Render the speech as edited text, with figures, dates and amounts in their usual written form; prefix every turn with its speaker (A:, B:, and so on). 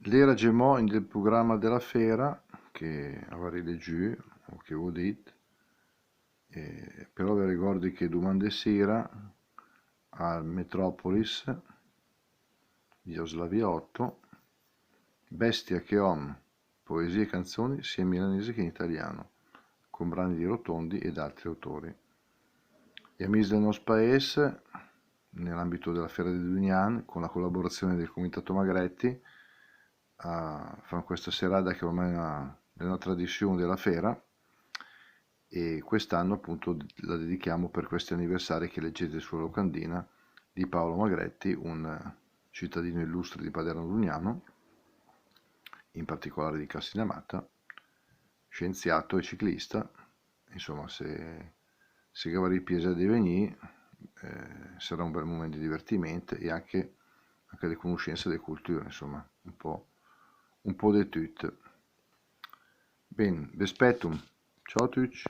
A: L'era gemò in del programma della fera, che avrei leggiù, o che ho detto, però vi ricordo che domande sera al Metropolis di Oslavia 8, Bestia che Om, poesie e canzoni sia in milanese che in italiano, con brani di Rotondi ed altri autori. Gli amici del nostro paese, nell'ambito della Fiera di Dugnan, con la collaborazione del Comitato Magretti, fanno questa serata che ormai è una tradizione della Fiera, e quest'anno appunto la dedichiamo per questi anniversari che leggete sulla locandina di Paolo Magretti, un cittadino illustre di Paderno Dugnano, in particolare di Cassinamata, scienziato e ciclista. Insomma, se avete il piacere di venire, sarà un bel momento di divertimento e anche di conoscenza delle culture, insomma, un po' di tutto. Bene, vi aspetto. Ciao a tutti.